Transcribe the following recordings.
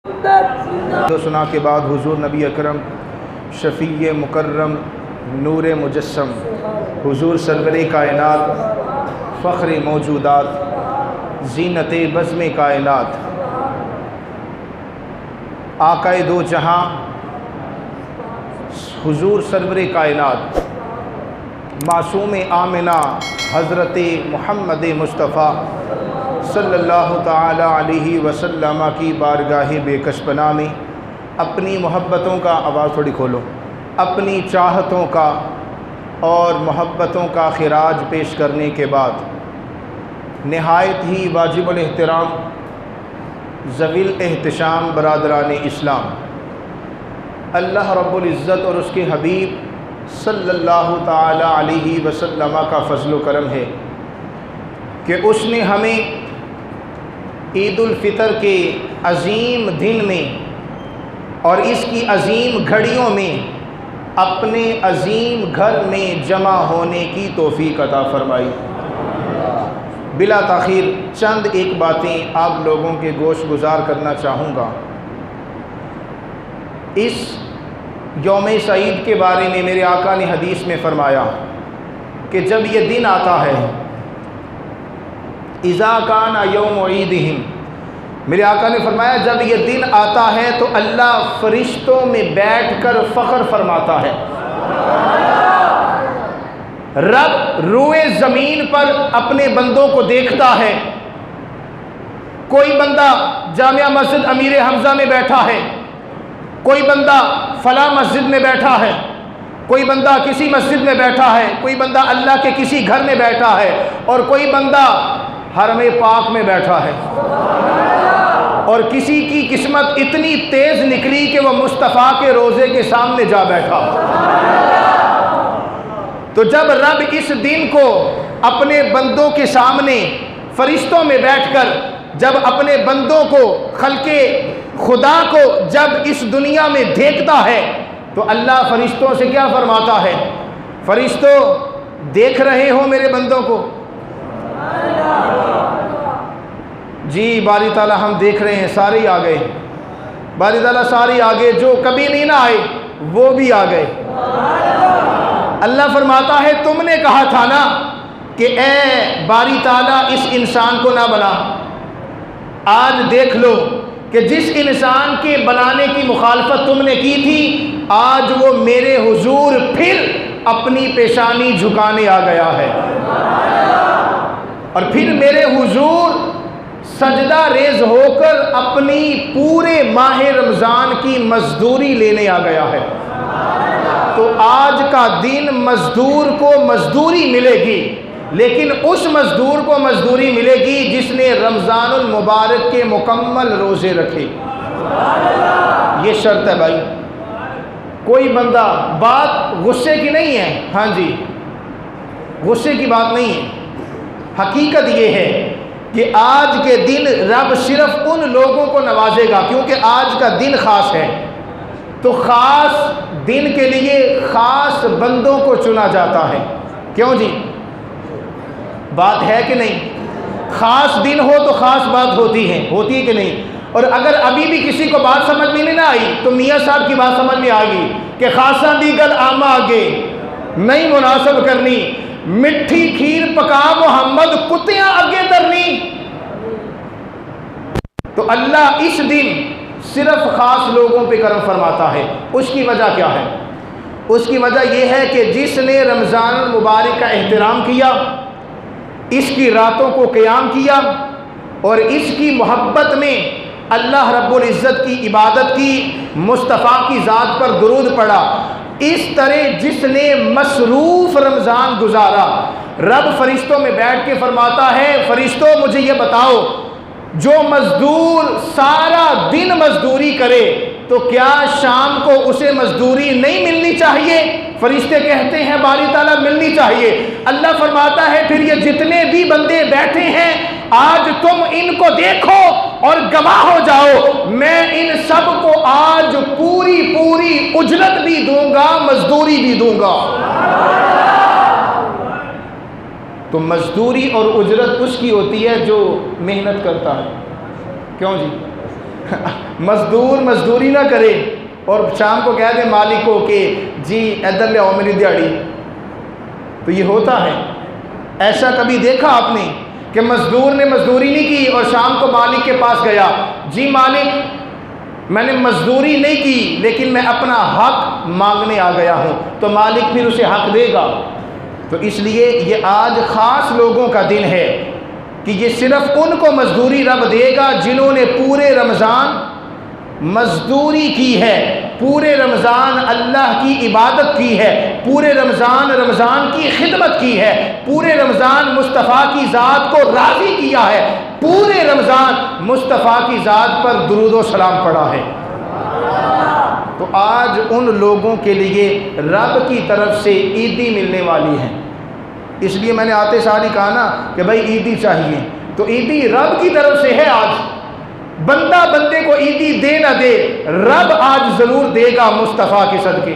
تو سنا کے بعد حضور نبی اکرم شفیع مکرم نور مجسم حضور سرور کائنات فخر موجودات زینت بزم کائنات آقا دو جہاں حضور سرور کائنات معصوم آمنہ حضرت محمد مصطفیٰ صلی اللہ تعالی علیہ وسلم کی بارگاہ بے کش پناہ میں اپنی محبتوں کا، آواز تھوڑی کھولو، اپنی چاہتوں کا اور محبتوں کا خراج پیش کرنے کے بعد نہایت ہی واجب الاحترام ذوی الاحتشام برادران اسلام، اللہ رب العزت اور اس کے حبیب صلی اللہ تعالی علیہ وسلم کا فضل و کرم ہے کہ اس نے ہمیں عید الفطر کے عظیم دن میں اور اس کی عظیم گھڑیوں میں اپنے عظیم گھر میں جمع ہونے کی توفیق عطا فرمائی۔ بلا تاخیر چند ایک باتیں آپ لوگوں کے گوش گزار کرنا چاہوں گا۔ اس یوم سعید کے بارے میں میرے آقا نے حدیث میں فرمایا کہ جب یہ دن آتا ہے، اذا کان یوم عیدہم، میرے آقا نے فرمایا جب یہ دن آتا ہے تو اللہ فرشتوں میں بیٹھ کر فخر فرماتا ہے۔ رب روئے زمین پر اپنے بندوں کو دیکھتا ہے۔ کوئی بندہ جامعہ مسجد امیر حمزہ میں بیٹھا ہے، کوئی بندہ فلاں مسجد میں بیٹھا ہے، کوئی بندہ کسی مسجد میں بیٹھا ہے، کوئی بندہ اللہ کے کسی گھر میں بیٹھا ہے، اور کوئی بندہ حرم پاک میں بیٹھا ہے، اور کسی کی قسمت اتنی تیز نکلی کہ وہ مصطفیٰ کے روضے کے سامنے جا بیٹھا۔ تو جب رب اس دن کو اپنے بندوں کے سامنے فرشتوں میں بیٹھ کر جب اپنے بندوں کو، خلق خدا کو جب اس دنیا میں دیکھتا ہے تو اللہ فرشتوں سے کیا فرماتا ہے؟ فرشتوں دیکھ رہے ہو میرے بندوں کو؟ جی باری تعالیٰ ہم دیکھ رہے ہیں، سارے ہی آ گئے، باری تعالیٰ سارے آ گئے، جو کبھی نہیں نہ آئے وہ بھی آ گئے۔ اللہ فرماتا ہے تم نے کہا تھا نا کہ اے باری تعالیٰ اس انسان کو نہ بنا، آج دیکھ لو کہ جس انسان کے بنانے کی مخالفت تم نے کی تھی، آج وہ میرے حضور پھر اپنی پیشانی جھکانے آ گیا ہے، اور پھر میرے حضور سجدہ ریز ہو کر اپنی پورے ماہ رمضان کی مزدوری لینے آ گیا ہے۔ تو آج کا دن مزدور کو مزدوری ملے گی، لیکن اس مزدور کو مزدوری ملے گی جس نے رمضان المبارک کے مکمل روزے رکھے۔ یہ شرط ہے بھائی، کوئی بندہ، بات غصے کی نہیں ہے، ہاں جی غصے کی بات نہیں ہے، حقیقت یہ ہے کہ آج کے دن رب صرف ان لوگوں کو نوازے گا، کیونکہ آج کا دن خاص ہے، تو خاص دن کے لیے خاص بندوں کو چنا جاتا ہے۔ کیوں جی؟ بات ہے کہ نہیں؟ خاص دن ہو تو خاص بات ہوتی ہے کہ نہیں؟ اور اگر ابھی بھی کسی کو بات سمجھ میں نہیں آئی تو میاں صاحب کی بات سمجھ میں آ گئی کہ خاصاں دیگر آمہ آگے نہیں مناسب کرنی، مٹھی کھیر پکا محمد کتیاں اگے درنی۔ تو اللہ اس دن صرف خاص لوگوں پہ کرم فرماتا ہے۔ اس کی وجہ کیا ہے؟ اس کی وجہ یہ ہے کہ جس نے رمضان المبارک کا احترام کیا، اس کی راتوں کو قیام کیا، اور اس کی محبت میں اللہ رب العزت کی عبادت کی، مصطفیٰ کی ذات پر درود پڑھا، اس طرح جس نے مصروف رمضان گزارا، رب فرشتوں میں بیٹھ کے فرماتا ہے فرشتوں مجھے یہ بتاؤ، جو مزدور سارا دن مزدوری کرے تو کیا شام کو اسے مزدوری نہیں ملنی چاہیے؟ فرشتے کہتے ہیں باری تعالیٰ ملنی چاہیے۔ اللہ فرماتا ہے پھر یہ جتنے بھی بندے بیٹھے ہیں آج تم ان کو دیکھو اور گواہ ہو جاؤ، میں ان سب کو آج پوری اجرت بھی دوں گا، مزدوری بھی دوں گا۔ تو مزدوری اور اجرت اس کی ہوتی ہے جو محنت کرتا ہے۔ کیوں جی؟ مزدور مزدوری نہ کرے اور شام کو کہہ دے مالک کو کہ جی ادھر لے آؤ میری دیہڑی، تو یہ ہوتا ہے؟ ایسا کبھی دیکھا آپ نے کہ مزدور نے مزدوری نہیں کی اور شام کو مالک کے پاس گیا، جی مالک میں نے مزدوری نہیں کی لیکن میں اپنا حق مانگنے آ گیا ہوں، تو مالک پھر اسے حق دے گا؟ تو اس لیے یہ آج خاص لوگوں کا دن ہے کہ یہ صرف ان کو مزدوری رب دے گا جنہوں نے پورے رمضان مزدوری کی ہے، پورے رمضان اللہ کی عبادت کی ہے، پورے رمضان کی خدمت کی ہے، پورے رمضان مصطفیٰ کی ذات کو راضی کیا ہے، پورے رمضان مصطفیٰ کی ذات پر درود و سلام پڑھا ہے۔ تو آج ان لوگوں کے لیے رب کی طرف سے عیدی ملنے والی ہے، اس لیے میں نے آتے سال ہی کہا نا کہ بھائی عیدی چاہیے، تو عیدی رب کی طرف سے ہے۔ آج بندہ بندے کو عیدی دے نہ دے، رب آج ضرور دے گا مصطفیٰ کے صدقے۔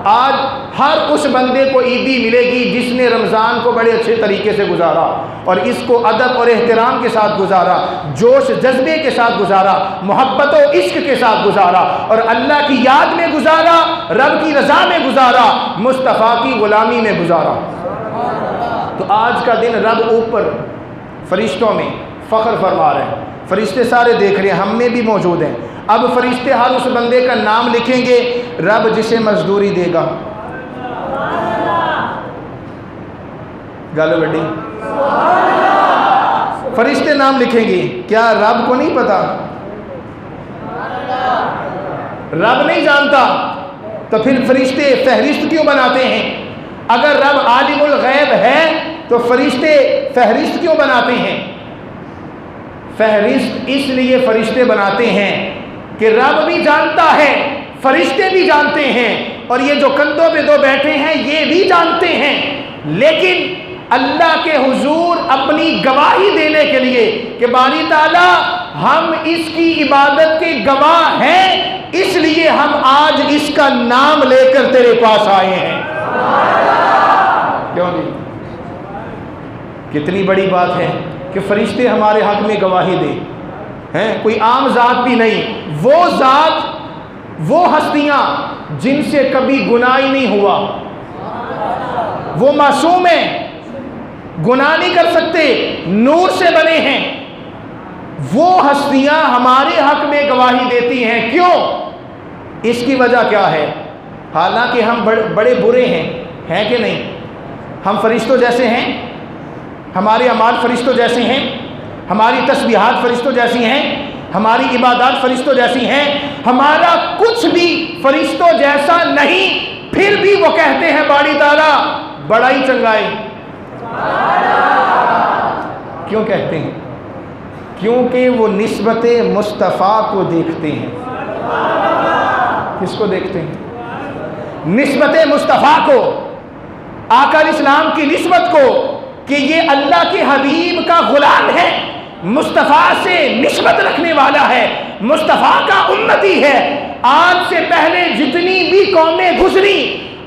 آج ہر اس بندے کو عیدی ملے گی جس نے رمضان کو بڑے اچھے طریقے سے گزارا اور اس کو ادب اور احترام کے ساتھ گزارا، جوش جذبے کے ساتھ گزارا، محبت و عشق کے ساتھ گزارا اور اللہ کی یاد میں گزارا، رب کی رضا میں گزارا، مصطفیٰ کی غلامی میں گزارا۔ تو آج کا دن رب اوپر فرشتوں میں فخر فرما رہے ہیں، فرشتے سارے دیکھ رہے ہیں، ہم میں بھی موجود ہیں۔ اب فرشتے ہر اس بندے کا نام لکھیں گے رب جسے مزدوری دے گا۔ گالو بڈی فرشتے نام لکھیں گے، کیا رب کو نہیں پتا؟ رب نہیں جانتا تو پھر فرشتے فہرست کیوں بناتے ہیں؟ اگر رب عالم الغیب ہے تو فرشتے فہرست کیوں بناتے ہیں؟ فہرست اس لیے فرشتے بناتے ہیں کہ رب بھی جانتا ہے، فرشتے بھی جانتے ہیں، اور یہ جو کندھوں پہ دو بیٹھے ہیں یہ بھی جانتے ہیں، لیکن اللہ کے حضور اپنی گواہی دینے کے لیے کہ باری تعالیٰ ہم اس کی عبادت کے گواہ ہیں، اس لیے ہم آج اس کا نام لے کر تیرے پاس آئے ہیں۔ کیوں نہیں؟ کتنی بڑی بات ہے کہ فرشتے ہمارے حق میں گواہی دیں، ہیں کوئی عام ذات بھی نہیں، وہ ذات، وہ ہستیاں جن سے کبھی گناہ ہی نہیں ہوا، وہ معصوم ہیں، گناہ نہیں کر سکتے، نور سے بنے ہیں، وہ ہستیاں ہمارے حق میں گواہی دیتی ہیں۔ کیوں؟ اس کی وجہ کیا ہے؟ حالانکہ ہم بڑے برے ہیں کہ نہیں؟ ہم فرشتوں جیسے ہیں، ہمارے اعمال فرشتوں جیسے ہیں، ہماری تسبیحات فرشتوں جیسی ہیں، ہماری عبادات فرشتوں جیسی ہیں، ہمارا کچھ بھی فرشتوں جیسا نہیں، پھر بھی وہ کہتے ہیں باری تعالیٰ بڑا ہی چنگا ہے۔ کیوں کہتے ہیں؟ کیونکہ وہ نسبت مصطفیٰ کو دیکھتے ہیں۔ کس کو دیکھتے ہیں؟ نسبت مصطفیٰ کو، آقا علیہ السلام کی نسبت کو، کہ یہ اللہ کے حبیب کا غلام ہے، مصطفیٰ سے نسبت رکھنے والا ہے، مصطفیٰ کا امتی ہے۔ آج سے پہلے جتنی بھی قومیں گزری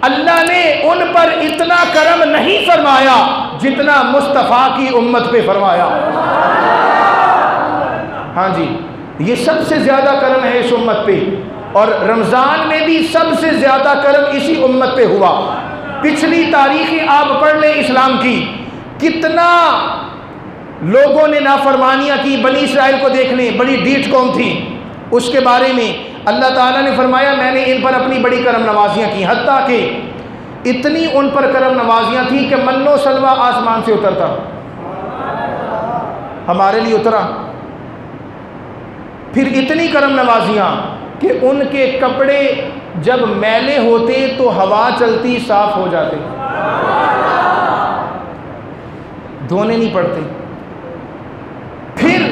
اللہ نے ان پر اتنا کرم نہیں فرمایا جتنا مصطفیٰ کی امت پہ فرمایا۔ ہاں جی، یہ سب سے زیادہ کرم ہے اس امت پہ، اور رمضان میں بھی سب سے زیادہ کرم اسی امت پہ ہوا۔ پچھلی تاریخیں آپ پڑھ لیں اسلام کی، کتنا لوگوں نے نافرمانیاں کی، بنی اسرائیل کو دیکھ لیں، بڑی ڈیٹ قوم تھی، اس کے بارے میں اللہ تعالیٰ نے فرمایا میں نے ان پر اپنی بڑی کرم نوازیاں کی، حتیٰ کہ اتنی ان پر کرم نوازیاں تھیں کہ من و سلوہ آسمان سے اترتا، ہمارے لیے اترا۔ پھر اتنی کرم نوازیاں کہ ان کے کپڑے جب میلے ہوتے تو ہوا چلتی صاف ہو جاتے، دھونے نہیں پڑتے۔ پھر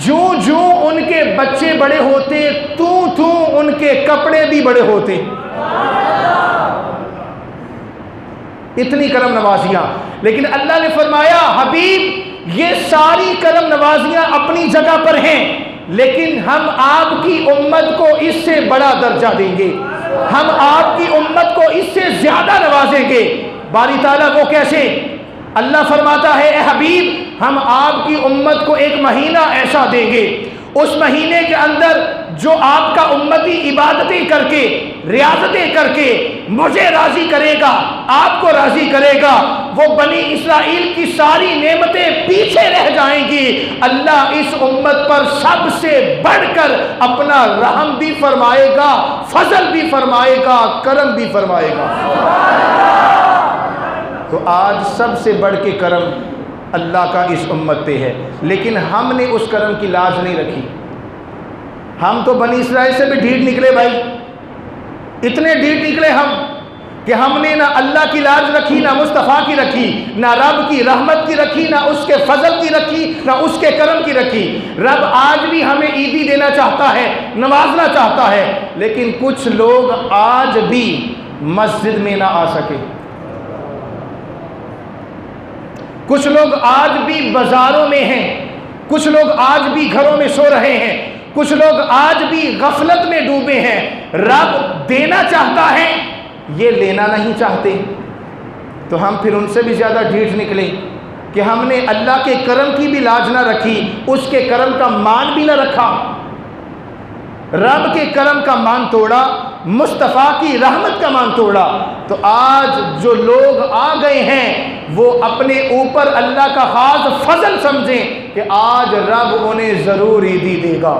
جو ان کے بچے بڑے ہوتے تو ان کے کپڑے بھی بڑے ہوتے۔ اتنی کرم نوازیاں، لیکن اللہ نے فرمایا حبیب یہ ساری کرم نوازیاں اپنی جگہ پر ہیں، لیکن ہم آپ کی امت کو اس سے بڑا درجہ دیں گے، ہم آپ کی امت کو اس سے زیادہ نوازیں گے۔ باری تعالیٰ وہ کیسے؟ اللہ فرماتا ہے اے حبیب ہم آپ کی امت کو ایک مہینہ ایسا دیں گے، اس مہینے کے اندر جو آپ کا امتی عبادتیں کر کے، ریاضتیں کر کے مجھے راضی کرے گا، آپ کو راضی کرے گا، وہ بنی اسرائیل کی ساری نعمتیں پیچھے رہ جائیں گی۔ اللہ اس امت پر سب سے بڑھ کر اپنا رحم بھی فرمائے گا، فضل بھی فرمائے گا، کرم بھی فرمائے گا۔ تو آج سب سے بڑھ کے کرم اللہ کا اس امت پہ ہے، لیکن ہم نے اس کرم کی لاج نہیں رکھی۔ ہم تو بنی اسرائیل سے بھی ڈھیٹ نکلے بھائی، اتنے ڈھیٹ نکلے ہم کہ ہم نے نہ اللہ کی لاج رکھی، نہ مصطفیٰ کی رکھی، نہ رب کی رحمت کی رکھی، نہ اس کے فضل کی رکھی، نہ اس کے کرم کی رکھی۔ رب آج بھی ہمیں عیدی دینا چاہتا ہے، نوازنا چاہتا ہے، لیکن کچھ لوگ آج بھی مسجد میں نہ آ سکے، کچھ لوگ آج بھی بازاروں میں ہیں، کچھ لوگ آج بھی گھروں میں سو رہے ہیں، کچھ لوگ آج بھی غفلت میں ڈوبے ہیں۔ رب دینا چاہتا ہے، یہ لینا نہیں چاہتے، تو ہم پھر ان سے بھی زیادہ ڈھیٹ نکلے کہ ہم نے اللہ کے کرم کی بھی لاج نہ رکھی، اس کے کرم کا مان بھی نہ رکھا، رب کے کرم کا مان توڑا، مصطفیٰ کی رحمت کا مان توڑا۔ تو آج جو لوگ آ گئے ہیں وہ اپنے اوپر اللہ کا خاص فضل سمجھیں کہ آج رب انہیں ضرور عیدی دے گا،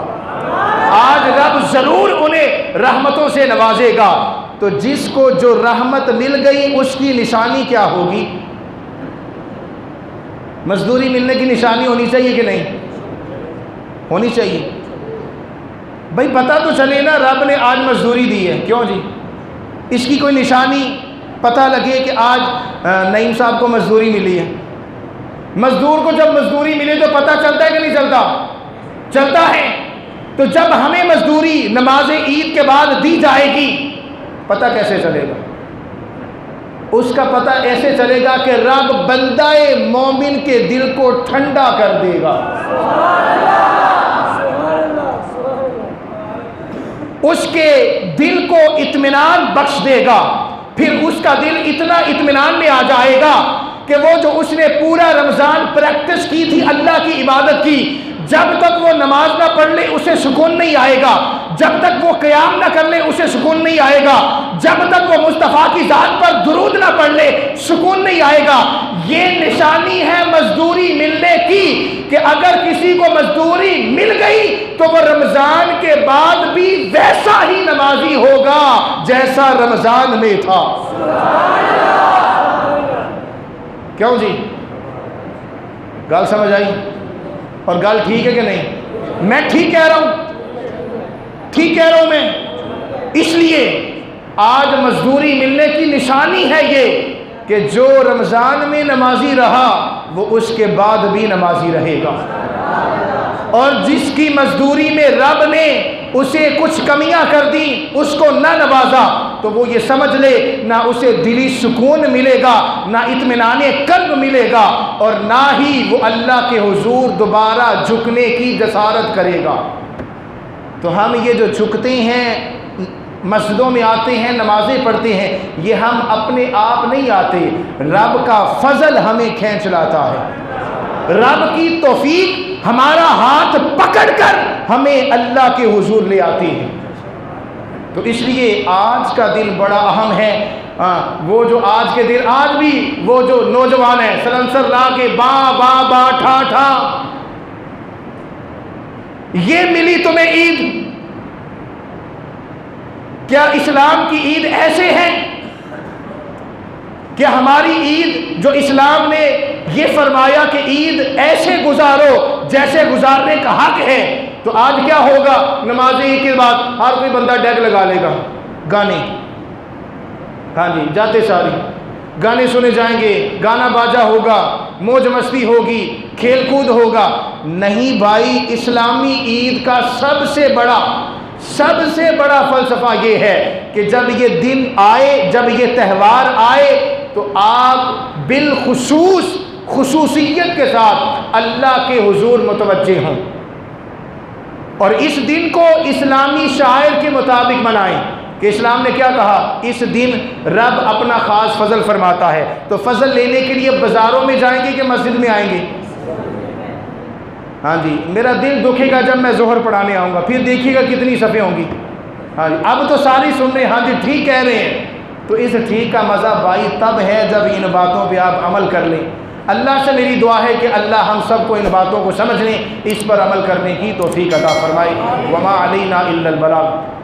آج رب ضرور انہیں رحمتوں سے نوازے گا۔ تو جس کو جو رحمت مل گئی اس کی نشانی کیا ہوگی؟ مزدوری ملنے کی نشانی ہونی چاہیے کہ نہیں ہونی چاہیے؟ بھائی پتہ تو چلے نا رب نے آج مزدوری دی ہے، کیوں جی؟ اس کی کوئی نشانی پتہ لگے کہ آج نعیم صاحب کو مزدوری ملی ہے۔ مزدور کو جب مزدوری ملے تو پتہ چلتا ہے کہ نہیں چلتا؟ چلتا ہے۔ تو جب ہمیں مزدوری نماز عید کے بعد دی جائے گی، پتہ کیسے چلے گا؟ اس کا پتہ ایسے چلے گا کہ رب بندہ مومن کے دل کو ٹھنڈا کر دے گا، اس کے دل کو اطمینان بخش دے گا، پھر اس کا دل اتنا اطمینان میں آ جائے گا کہ وہ جو اس نے پورا رمضان پریکٹس کی تھی اللہ کی عبادت کی، جب تک وہ نماز نہ پڑھ لے اسے سکون نہیں آئے گا، جب تک وہ قیام نہ کر لے اسے سکون نہیں آئے گا، جب تک وہ مصطفیٰ کی ذات پر درود نہ پڑھ لے سکون نہیں آئے گا۔ یہ نشانی ہے مزدوری ملنے کی کہ اگر کسی کو مزدوری مل گئی تو وہ رمضان کے بعد بھی ویسا ہی نمازی ہوگا جیسا رمضان میں تھا۔ کیوں جی؟ گل سمجھ آئی؟ اور گل ٹھیک ہے کہ نہیں؟ میں ٹھیک کہہ رہا ہوں، ٹھیک کہہ رہا ہوں میں۔ اس لیے آج مزدوری ملنے کی نشانی ہے یہ کہ جو رمضان میں نمازی رہا وہ اس کے بعد بھی نمازی رہے گا، اور جس کی مزدوری میں رب نے اسے کچھ کمیاں کر دی، اس کو نہ نوازا، تو وہ یہ سمجھ لے نہ اسے دلی سکون ملے گا، نہ اطمینان قلب ملے گا، اور نہ ہی وہ اللہ کے حضور دوبارہ جھکنے کی جسارت کرے گا۔ تو ہم یہ جو جھکتے ہیں، مسجدوں میں آتے ہیں، نمازیں پڑھتے ہیں، یہ ہم اپنے آپ نہیں آتے، رب کا فضل ہمیں کھینچ لاتا ہے، رب کی توفیق ہمارا ہاتھ پکڑ کر ہمیں اللہ کے حضور لے آتی ہے۔ تو اس لیے آج کا دن بڑا اہم ہے۔ وہ جو آج کے دن، آج بھی وہ جو نوجوان ہیں سلنسر لا کے با با با ٹھا ٹھا، یہ ملی تمہیں عید؟ کیا اسلام کی عید ایسے ہے؟ کہ ہماری عید جو اسلام نے یہ فرمایا کہ عید ایسے گزارو جیسے گزارنے کا حق ہے، تو آج کیا ہوگا؟ نماز عید کے بعد ہر کوئی بندہ ڈیک لگا لے گا، گانے، ہاں جی، جاتے ساری گانے سنے جائیں گے، گانا باجا ہوگا، موج مستی ہوگی، کھیل کود ہوگا۔ نہیں بھائی، اسلامی عید کا سب سے بڑا فلسفہ یہ ہے کہ جب یہ دن آئے، جب یہ تہوار آئے، تو آپ بالخصوص خصوصیت کے ساتھ اللہ کے حضور متوجہ ہوں، اور اس دن کو اسلامی شاعر کے مطابق منائیں کہ اسلام نے کیا کہا؟ اس دن رب اپنا خاص فضل فرماتا ہے۔ تو فضل لینے کے لیے بازاروں میں جائیں گے کہ مسجد میں آئیں گے؟ ہاں جی، میرا دل دکھے گا جب میں ظہر پڑھانے آؤں گا، پھر دیکھیے گا کتنی صفیں ہوں گی۔ ہاں جی، اب تو ساری سن رہے ہیں، ہاں جی ٹھیک کہہ رہے ہیں، تو اس ٹھیک کا مزہ بھائی تب ہے جب ان باتوں پہ آپ عمل کر لیں۔ اللہ سے میری دعا ہے کہ اللہ ہم سب کو ان باتوں کو سمجھنے، اس پر عمل کرنے کی توفیق عطا فرمائے۔ وما علینا الا البلاغ۔